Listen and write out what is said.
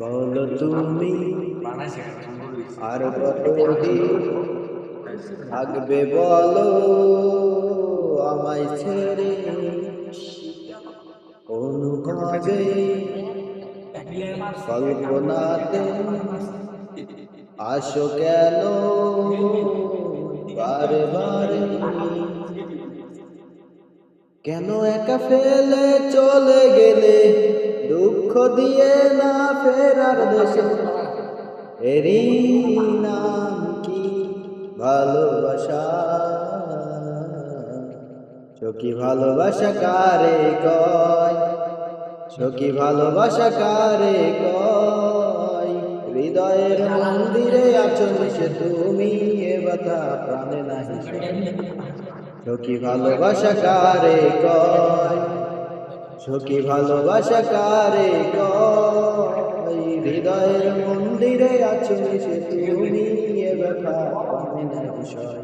বলো তুমি আর কতদিন থাকবে বলো আমায় ছেড়ে অনুভবে কল্পনাতে আসো কেন বারে বারে কেন একা ফেলে চলে গেলে দুঃখ দিয়ে না ফেরার দেশে এরই নাম কি ভালোবাসা সখী ভালোবাসা কারে কয় সখী ভালোবাসা কারে কয় হৃদয়ের মন্দিরে আছো মিশে তুমি এ ব্যথা প্রাণে নাহি সখী ভালোবাসা কারে কয় সখী ভালোবাসা কারে কয় হৃদয়ের মন্দিরে আছো মিশে তুমি এ ব্যথা প্রাণে নাহি সয়